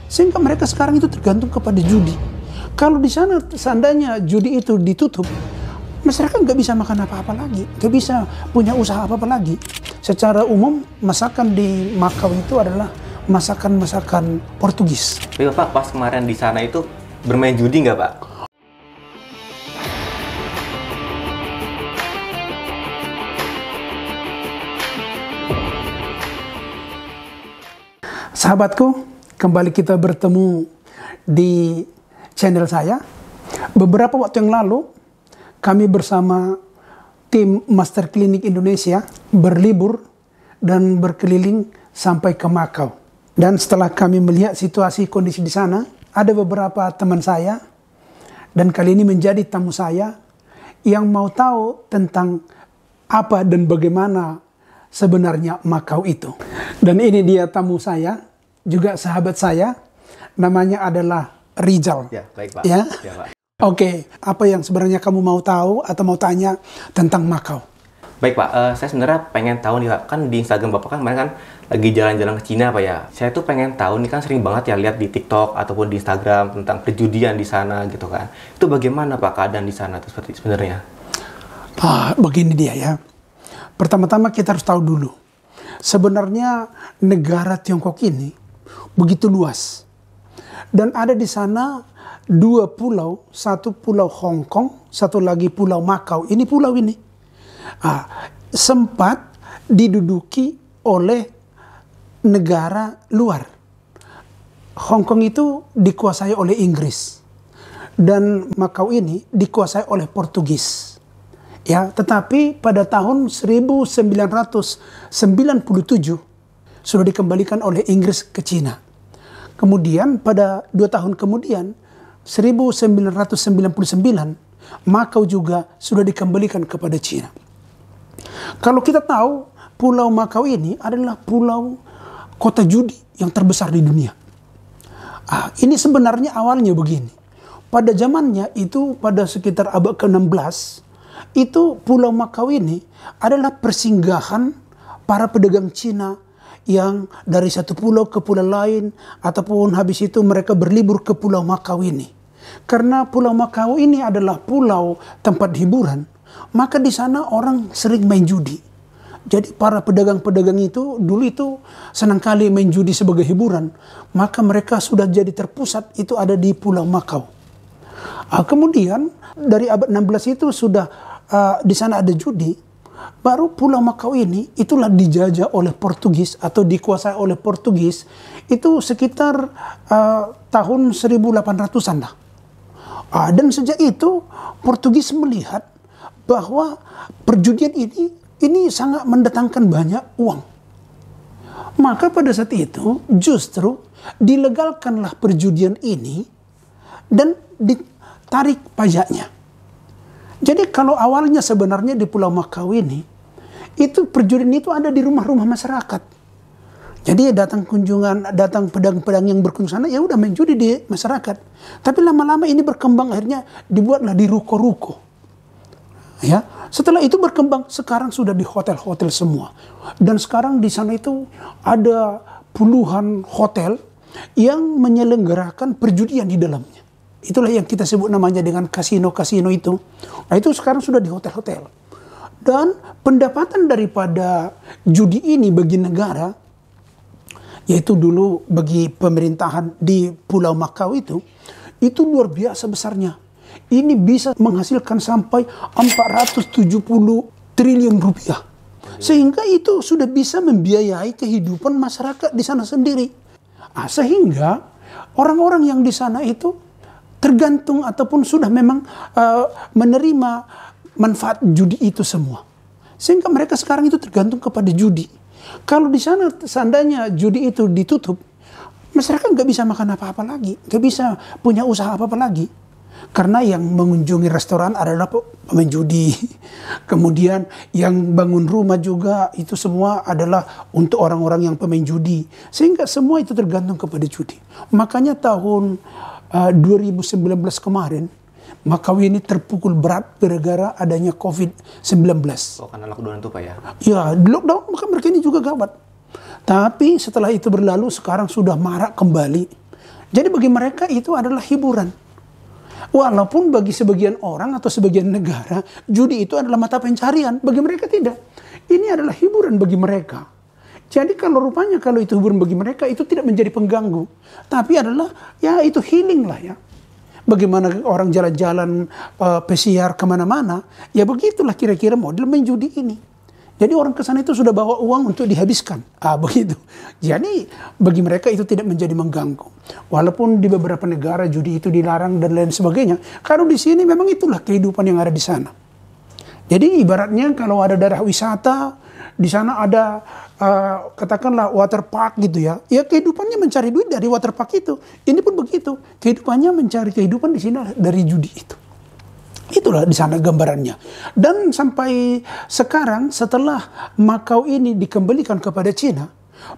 Sehingga mereka sekarang itu tergantung kepada judi. Kalau di sana seandainya judi itu ditutup, masyarakat nggak bisa makan apa-apa lagi, nggak bisa punya usaha apa-apa lagi. Secara umum masakan di Makau itu adalah masakan-masakan Portugis. Tapi Bapak pas kemarin di sana itu bermain judi nggak Pak? Sahabatku, kembali kita bertemu di channel saya. Beberapa waktu yang lalu, kami bersama tim Master Clinic Indonesia berlibur dan berkeliling sampai ke Makau. Dan setelah kami melihat situasi kondisi di sana, ada beberapa teman saya, dan kali ini menjadi tamu saya, yang mau tahu tentang apa dan bagaimana sebenarnya Makau itu. Dan ini dia tamu saya, juga sahabat saya, namanya adalah Rizal. Ya, baik Pak. Ya? Ya, Pak. Oke, apa yang sebenarnya kamu mau tahu atau mau tanya tentang Makau? Baik Pak, saya sebenarnya pengen tahu nih Pak, kan di Instagram Bapak kan kemarin kan lagi jalan-jalan ke Cina Pak ya. Saya tuh pengen tahu nih kan sering banget ya lihat di TikTok ataupun di Instagram tentang perjudian di sana gitu kan. Itu bagaimana Pak keadaan di sana tuh seperti sebenarnya? Begini dia ya. Pertama-tama kita harus tahu dulu. Sebenarnya negara Tiongkok ini begitu luas. Dan ada di sana dua pulau, satu pulau Hong Kong, satu lagi pulau Makau. Ini pulau ini sempat diduduki oleh negara luar. Hong Kong itu dikuasai oleh Inggris dan Makau ini dikuasai oleh Portugis. Ya, tetapi pada tahun 1997 sudah dikembalikan oleh Inggris ke Cina. Kemudian pada 2 tahun kemudian 1999 Makau juga sudah dikembalikan kepada Cina. Kalau kita tahu Pulau Makau ini adalah pulau kota judi yang terbesar di dunia. Ini sebenarnya awalnya begini. Pada zamannya itu pada sekitar abad ke-16 itu Pulau Makau ini adalah persinggahan para pedagang Cina yang dari satu pulau ke pulau lain ataupun habis itu mereka berlibur ke Pulau Makau ini. Karena Pulau Makau ini adalah pulau tempat hiburan, maka di sana orang sering main judi. Jadi para pedagang-pedagang itu dulu itu senang kali main judi sebagai hiburan, maka mereka sudah jadi terpusat itu ada di Pulau Makau. Kemudian dari abad 16 itu sudah di sana ada judi. Baru Pulau Makau ini itulah dijajah oleh Portugis atau dikuasai oleh Portugis itu sekitar tahun 1800-an lah. Dan sejak itu Portugis melihat bahwa perjudian ini sangat mendatangkan banyak uang. Maka pada saat itu justru dilegalkanlah perjudian ini dan ditarik pajaknya. Jadi kalau awalnya sebenarnya di Pulau Makau ini, itu perjudian itu ada di rumah-rumah masyarakat. Jadi datang pedang-pedang yang berkunjung sana, ya udah main judi di masyarakat. Tapi lama-lama ini berkembang, akhirnya dibuatlah di ruko-ruko. Ya, setelah itu berkembang, sekarang sudah di hotel-hotel semua. Dan sekarang di sana itu ada puluhan hotel yang menyelenggarakan perjudian di dalamnya. Itulah yang kita sebut namanya dengan kasino-kasino itu. Nah itu sekarang sudah di hotel-hotel. Dan pendapatan daripada judi ini bagi negara, yaitu dulu bagi pemerintahan di Pulau Makau itu luar biasa besarnya. Ini bisa menghasilkan sampai 470 triliun rupiah. Sehingga itu sudah bisa membiayai kehidupan masyarakat di sana sendiri. Sehingga orang-orang yang di sana itu tergantung ataupun sudah memang menerima manfaat judi itu semua. Sehingga mereka sekarang itu tergantung kepada judi. Kalau di sana seandainya judi itu ditutup, masyarakat nggak bisa makan apa-apa lagi, nggak bisa punya usaha apa-apa lagi. Karena yang mengunjungi restoran adalah pemain judi. Kemudian yang bangun rumah juga itu semua adalah untuk orang-orang yang pemain judi. Sehingga semua itu tergantung kepada judi. Makanya tahun 2019 kemarin, Makau ini terpukul berat gara-gara adanya COVID-19. Oh, karena lockdown itu Pak ya? Ya, lockdown maka mereka ini juga gawat. Tapi setelah itu berlalu, sekarang sudah marak kembali. Jadi bagi mereka itu adalah hiburan. Walaupun bagi sebagian orang atau sebagian negara, judi itu adalah mata pencarian. Bagi mereka tidak. Ini adalah hiburan bagi mereka. Jadi rupanya kalau itu hiburan bagi mereka, itu tidak menjadi pengganggu. Tapi adalah, ya itu healing lah ya. Bagaimana orang jalan-jalan pesiar kemana-mana, ya begitulah kira-kira model main judi ini. Jadi orang ke sana itu sudah bawa uang untuk dihabiskan. Begitu. Jadi bagi mereka itu tidak menjadi mengganggu. Walaupun di beberapa negara judi itu dilarang dan lain sebagainya. Kalau di sini memang itulah kehidupan yang ada di sana. Jadi ibaratnya kalau ada daerah wisata, di sana ada katakanlah water park gitu ya. Ya kehidupannya mencari duit dari water park itu. Ini pun begitu. Kehidupannya mencari kehidupan di sini dari judi itu. Itulah di sana gambarannya. Dan sampai sekarang setelah Macau ini dikembalikan kepada Cina,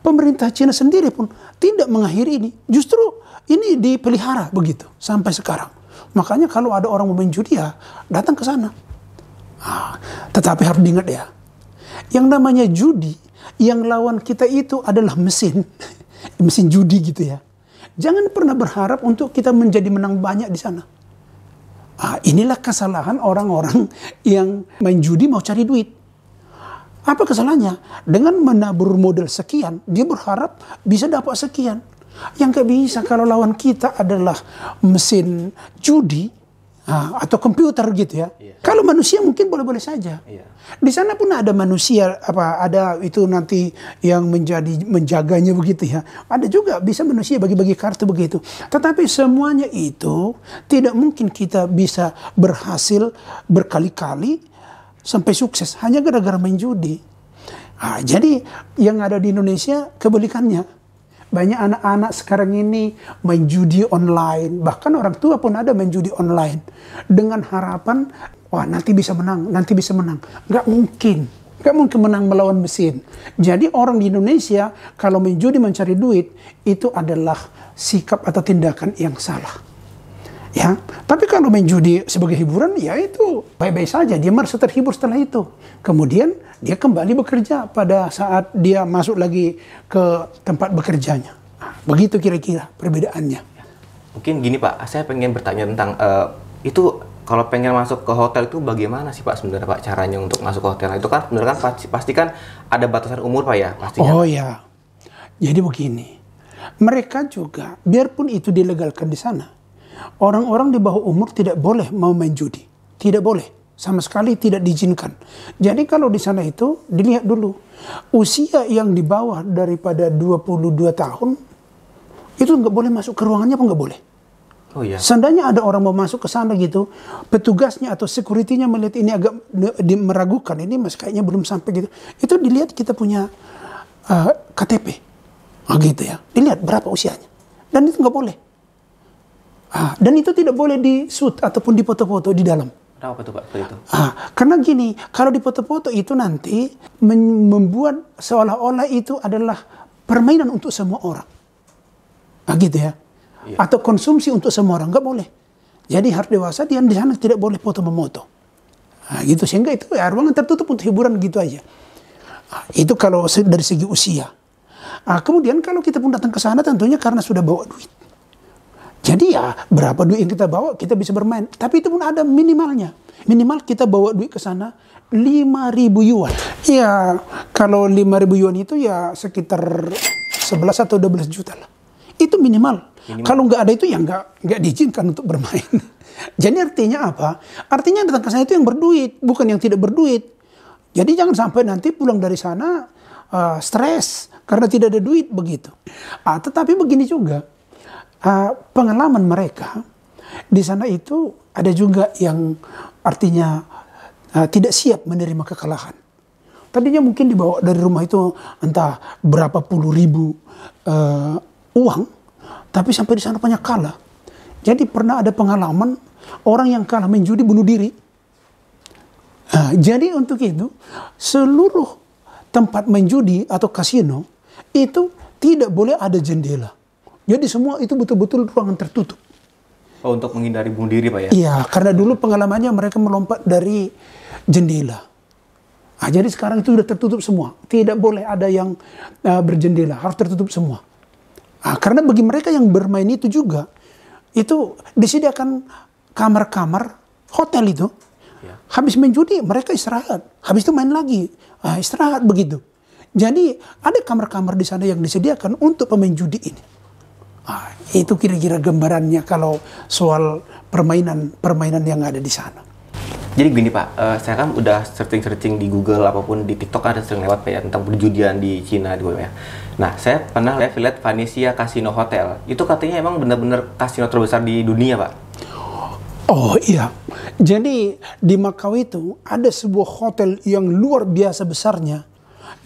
pemerintah Cina sendiri pun tidak mengakhiri ini. Justru ini dipelihara begitu sampai sekarang. Makanya kalau ada orang mau main judi ya datang ke sana. Tetapi harus diingat ya, yang namanya judi, yang lawan kita itu adalah mesin. Mesin judi gitu ya. Jangan pernah berharap untuk kita menjadi menang banyak di sana. Inilah kesalahan orang-orang yang main judi mau cari duit. Apa kesalahannya? Dengan menabur modal sekian, dia berharap bisa dapat sekian. Yang gak bisa kalau lawan kita adalah mesin judi atau komputer gitu ya. Kalau manusia mungkin boleh-boleh saja. Di sana pun ada manusia, ada itu nanti yang menjaganya begitu ya. Ada juga bisa manusia bagi-bagi kartu begitu. Tetapi semuanya itu tidak mungkin kita bisa berhasil berkali-kali sampai sukses hanya gara-gara main judi. Jadi yang ada di Indonesia kebalikannya. Banyak anak-anak sekarang ini main judi online. Bahkan orang tua pun ada main judi online. Dengan harapan, wah nanti bisa menang, nanti bisa menang. Nggak mungkin. Nggak mungkin menang melawan mesin. Jadi orang di Indonesia kalau main judi mencari duit, itu adalah sikap atau tindakan yang salah. Ya, tapi kalau main judi sebagai hiburan, ya itu baik-baik saja. Dia merasa terhibur setelah itu. Kemudian dia kembali bekerja pada saat dia masuk lagi ke tempat bekerjanya. Begitu kira-kira perbedaannya. Mungkin gini Pak, saya pengen bertanya tentang itu kalau pengen masuk ke hotel itu bagaimana sih Pak sebenarnya Pak caranya untuk masuk ke hotel? Itu kan sebenarnya kan pasti kan ada batasan umur Pak ya pastinya. Oh ya, jadi begini. Mereka juga biarpun itu dilegalkan di sana, orang-orang di bawah umur tidak boleh mau main judi. Tidak boleh. Sama sekali tidak diizinkan. Jadi kalau di sana itu dilihat dulu. Usia yang di bawah daripada 22 tahun itu nggak boleh masuk ke ruangannya, apa nggak boleh. Oh iya. Seandainya ada orang mau masuk ke sana gitu, petugasnya atau security-nya melihat ini agak meragukan, ini mas kayaknya belum sampai gitu. Itu dilihat kita punya KTP. Gitu ya. Dilihat berapa usianya. Dan itu nggak boleh. Dan itu tidak boleh di-shoot ataupun dipoto-foto di dalam. Kenapa tuh Pak? Itu? Karena gini, kalau dipoto-foto itu nanti membuat seolah-olah itu adalah permainan untuk semua orang. Gitu ya. Iya. Atau konsumsi untuk semua orang, nggak boleh. Jadi harus dewasa, dia di sana tidak boleh foto-memoto. Gitu, sehingga itu ya, ruangan tertutup untuk hiburan gitu aja. Itu kalau dari segi usia. Kemudian kalau kita pun datang ke sana tentunya karena sudah bawa duit. Jadi ya berapa duit yang kita bawa kita bisa bermain. Tapi itu pun ada minimalnya. Minimal kita bawa duit ke sana 5.000 yuan. Ya kalau 5.000 yuan itu ya sekitar 11 atau 12 juta lah. Itu minimal. Kalau nggak ada itu ya nggak diizinkan untuk bermain. Jadi artinya apa? Artinya datang ke sana itu yang berduit, bukan yang tidak berduit. Jadi jangan sampai nanti pulang dari sana stres karena tidak ada duit begitu. Tetapi begini juga. Pengalaman mereka di sana itu ada juga yang artinya tidak siap menerima kekalahan. Tadinya mungkin dibawa dari rumah itu entah berapa puluh ribu uang, tapi sampai di sana banyak kalah. Jadi pernah ada pengalaman orang yang kalah main judi bunuh diri. Jadi untuk itu seluruh tempat main judi atau kasino itu tidak boleh ada jendela. Jadi semua itu betul-betul ruangan tertutup. Oh, untuk menghindari bunuh diri Pak ya? Iya, karena dulu pengalamannya mereka melompat dari jendela. Jadi sekarang itu sudah tertutup semua. Tidak boleh ada yang berjendela, harus tertutup semua. Karena bagi mereka yang bermain itu juga, itu disediakan kamar-kamar hotel itu. Habis main judi mereka istirahat, habis itu main lagi, istirahat begitu. Jadi ada kamar-kamar di sana yang disediakan untuk pemain judi ini. Itu kira-kira gambarannya kalau soal permainan yang ada di sana. Jadi gini Pak, saya kan udah searching di Google apapun di TikTok ada sering lewat Pak ya tentang perjudian di Cina gitu ya. Nah, saya pernah lihat Venezia Casino Hotel. Itu katanya emang benar-benar kasino terbesar di dunia, Pak. Oh iya, jadi di Makau itu ada sebuah hotel yang luar biasa besarnya.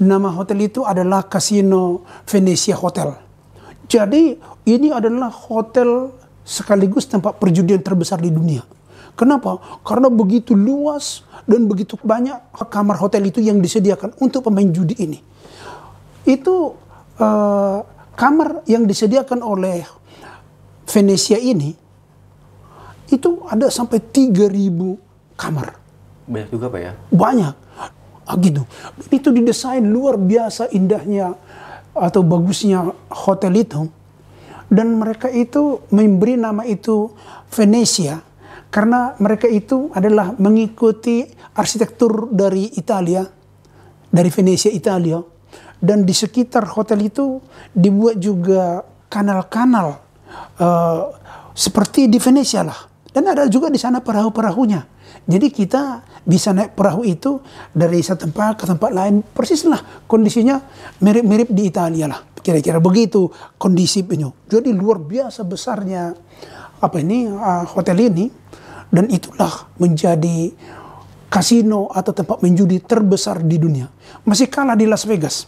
Nama hotel itu adalah Casino Venezia Hotel. Jadi ini adalah hotel sekaligus tempat perjudian terbesar di dunia. Kenapa? Karena begitu luas dan begitu banyak kamar hotel itu yang disediakan untuk pemain judi ini. Itu kamar yang disediakan oleh Venezia ini itu ada sampai 3.000 kamar. Banyak juga Pak ya? Banyak. Gitu. Itu didesain luar biasa indahnya atau bagusnya hotel itu. Dan mereka itu memberi nama itu Venezia karena mereka itu adalah mengikuti arsitektur dari Italia, dari Venezia, Italia. Dan di sekitar hotel itu dibuat juga kanal-kanal seperti di Venezia lah. Dan ada juga di sana perahu-perahunya. Jadi kita bisa naik perahu itu dari satu tempat ke tempat lain. Persis lah kondisinya mirip-mirip di Italia lah. Kira-kira begitu kondisinya. Jadi luar biasa besarnya hotel ini. Dan itulah menjadi kasino atau tempat menjudi terbesar di dunia. Masih kalah di Las Vegas.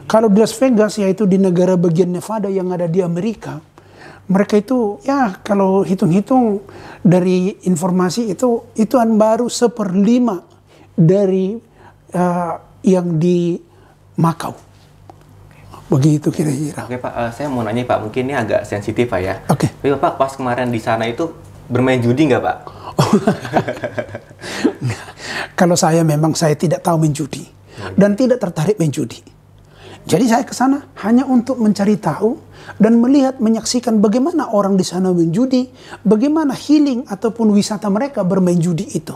Kalau di Las Vegas yaitu di negara bagian Nevada yang ada di Amerika. Mereka itu ya kalau hitung-hitung dari informasi itu baru 1/5 dari yang di Makau. Begitu kira-kira. Oke Pak, saya mau nanya Pak, mungkin ini agak sensitif Pak ya. Oke. Tapi Bapak pas kemarin di sana itu bermain judi nggak Pak? Kalau saya memang saya tidak tahu main judi dan tidak tertarik main judi. Jadi saya ke sana hanya untuk mencari tahu dan melihat, menyaksikan bagaimana orang di sana menjudi, bagaimana healing ataupun wisata mereka bermain judi itu.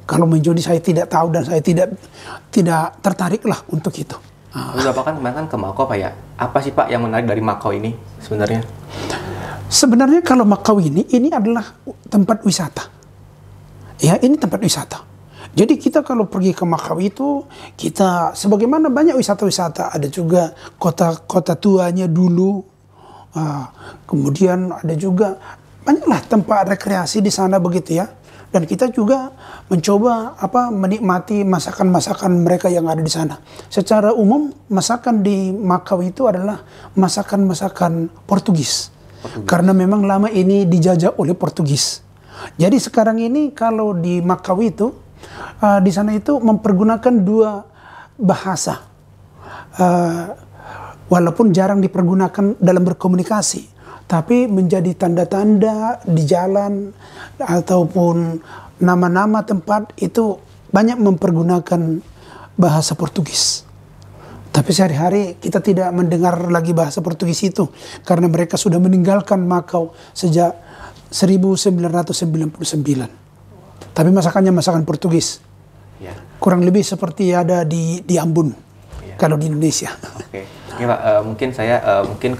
Kalau main judi saya tidak tahu dan saya tidak tertarik lah untuk itu. Bapak kan kemarin ke Makau Pak ya. Apa sih Pak yang menarik dari Makau ini sebenarnya? Sebenarnya kalau Makau ini adalah tempat wisata. Ya, ini tempat wisata. Jadi kita kalau pergi ke Makau itu, kita sebagaimana banyak wisata-wisata, ada juga kota tuanya dulu, kemudian ada juga banyaklah tempat rekreasi di sana begitu ya. Dan kita juga mencoba menikmati masakan-masakan mereka yang ada di sana. Secara umum masakan di Makau itu adalah masakan-masakan Portugis. Karena memang lama ini dijajah oleh Portugis. Jadi sekarang ini kalau di Makau itu di sana itu mempergunakan 2 bahasa, walaupun jarang dipergunakan dalam berkomunikasi, tapi menjadi tanda-tanda di jalan ataupun nama-nama tempat itu banyak mempergunakan bahasa Portugis. Tapi sehari-hari kita tidak mendengar lagi bahasa Portugis itu karena mereka sudah meninggalkan Makau sejak 1999. Tapi masakannya masakan Portugis. Ya. Kurang lebih seperti ada di Ambon, ya. Kalau di Indonesia. Oke. Ya, Pak, mungkin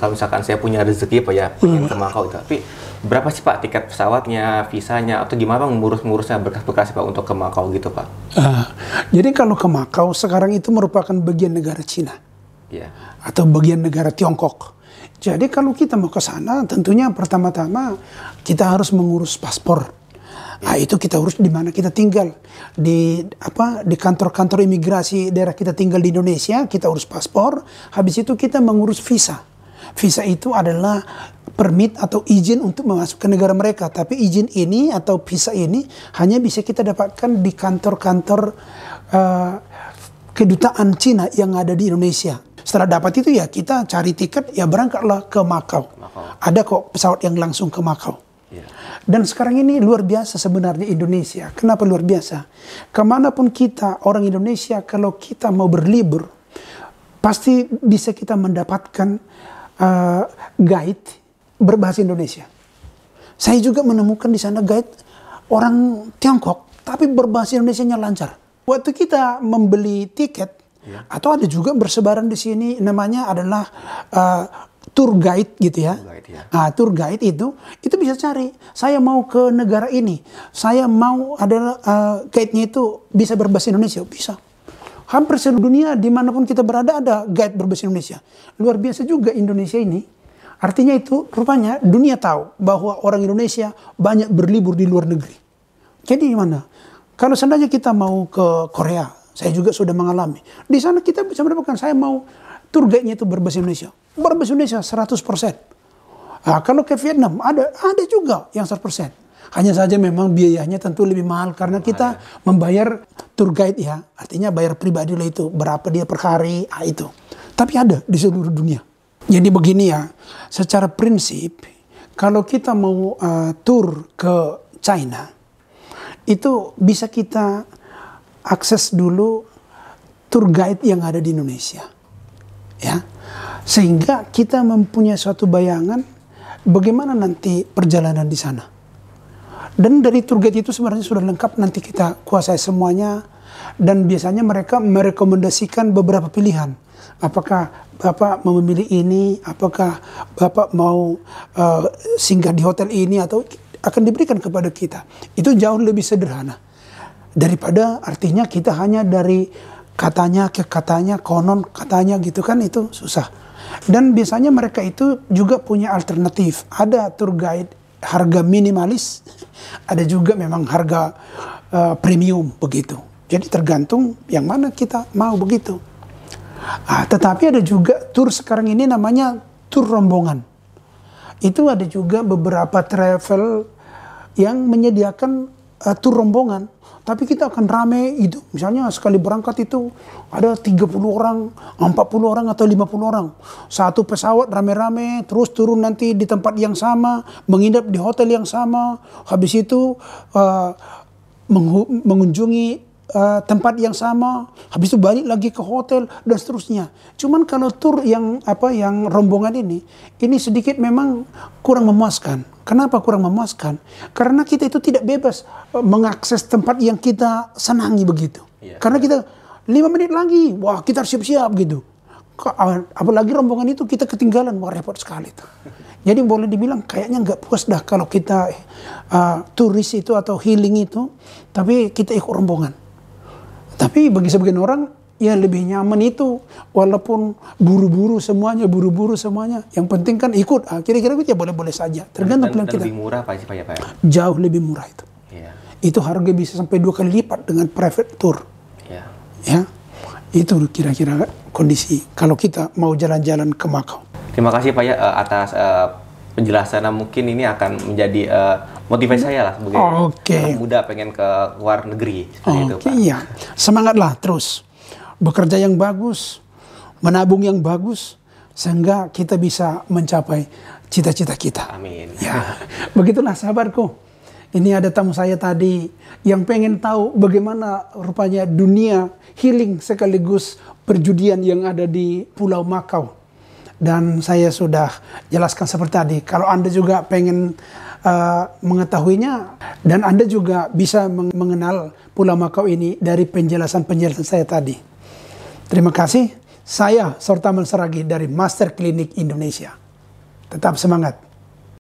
kalau misalkan saya punya rezeki Pak ya, pengen ke Makau itu. Tapi berapa sih Pak tiket pesawatnya, visanya, atau gimana ngurus-ngurusnya berkas-berkas Pak untuk ke Makau gitu Pak? Jadi kalau ke Makau sekarang itu merupakan bagian negara Cina. Ya. Atau bagian negara Tiongkok. Jadi kalau kita mau ke sana tentunya pertama-tama kita harus mengurus paspor. Itu kita urus di mana kita tinggal, di kantor-kantor imigrasi daerah kita tinggal di Indonesia, kita urus paspor. Habis itu kita mengurus visa. Visa itu adalah permit atau izin untuk masuk ke negara mereka. Tapi izin ini atau visa ini hanya bisa kita dapatkan di kantor-kantor kedutaan Cina yang ada di Indonesia. Setelah dapat itu ya kita cari tiket, ya berangkatlah ke Makau. Ada kok pesawat yang langsung ke Makau. Dan sekarang ini luar biasa sebenarnya Indonesia. Kenapa luar biasa? Kemanapun kita, orang Indonesia, kalau kita mau berlibur, pasti bisa kita mendapatkan guide berbahasa Indonesia. Saya juga menemukan di sana guide orang Tiongkok, tapi berbahasa Indonesianya lancar. Waktu kita membeli tiket, atau ada juga bersebaran di sini namanya adalah tour guide gitu ya. Tour guide itu bisa cari. Saya mau ke negara ini, saya mau adalah guide-nya itu bisa berbahasa Indonesia, bisa. Hampir seluruh dunia dimanapun kita berada ada guide berbahasa Indonesia. Luar biasa juga Indonesia ini. Artinya itu rupanya dunia tahu bahwa orang Indonesia banyak berlibur di luar negeri. Jadi gimana? Kalau seandainya kita mau ke Korea, saya juga sudah mengalami. Di sana kita bisa mendapatkan, saya mau tour guide-nya itu berbahasa Indonesia. Berbahasa Indonesia 100%. Kalau ke Vietnam ada juga yang 100%. Hanya saja memang biayanya tentu lebih mahal karena kita membayar tour guide ya. Artinya bayar pribadi lah itu. Berapa dia per hari, itu. Tapi ada di seluruh dunia. Jadi begini ya, secara prinsip kalau kita mau tour ke China, itu bisa kita akses dulu tour guide yang ada di Indonesia. Ya. Sehingga kita mempunyai suatu bayangan bagaimana nanti perjalanan di sana. Dan dari tour guide itu sebenarnya sudah lengkap, nanti kita kuasai semuanya. Dan biasanya mereka merekomendasikan beberapa pilihan. Apakah Bapak mau memilih ini, apakah Bapak mau singgah di hotel ini, atau akan diberikan kepada kita. Itu jauh lebih sederhana. Daripada artinya kita hanya dari katanya ke katanya, konon katanya gitu kan, itu susah. Dan biasanya mereka itu juga punya alternatif. Ada tour guide harga minimalis, ada juga memang harga premium begitu. Jadi tergantung yang mana kita mau begitu. Tetapi ada juga tour sekarang ini namanya tour rombongan. Itu ada juga beberapa travel yang menyediakan tour rombongan. Tapi kita akan rame itu. Misalnya sekali berangkat itu ada 30 orang, 40 orang atau 50 orang. Satu pesawat rame-rame, terus turun nanti di tempat yang sama, menginap di hotel yang sama. Habis itu mengunjungi tempat yang sama, habis itu balik lagi ke hotel dan seterusnya. Cuman kalau tour yang rombongan ini sedikit memang kurang memuaskan. Kenapa kurang memuaskan? Karena kita itu tidak bebas mengakses tempat yang kita senangi begitu. Karena kita 5 menit lagi, wah kita harus siap-siap gitu. Apalagi rombongan itu kita ketinggalan, wah repot sekali tuh. Jadi boleh dibilang kayaknya nggak puas dah kalau kita turis itu atau healing itu, tapi kita ikut rombongan. Tapi bagi sebagian orang ya lebih nyaman itu, walaupun buru-buru semuanya. Yang penting kan ikut. Kira-kira itu ya boleh-boleh saja. Tergantung pilihan kita. Lebih murah Pak ya? Jauh lebih murah itu. Itu harga bisa sampai 2 kali lipat dengan private tour. Ya, itu kira-kira kondisi kalau kita mau jalan-jalan ke Macau. Terima kasih Pak ya atas penjelasan. Mungkin ini akan menjadi motivasi saya lah sebagai anak muda pengen ke luar negeri. Itu, Pak. Iya, semangatlah terus. Bekerja yang bagus, menabung yang bagus, sehingga kita bisa mencapai cita-cita kita. Amin. Ya, begitulah sahabatku. Ini ada tamu saya tadi yang pengen tahu bagaimana rupanya dunia healing sekaligus perjudian yang ada di Pulau Macau. Dan saya sudah jelaskan seperti tadi. Kalau Anda juga pengen mengetahuinya, dan Anda juga bisa mengenal Pulau Macau ini dari penjelasan-penjelasan saya tadi. Terima kasih. Saya Sortaman Saragi dari Master Clinic Indonesia. Tetap semangat.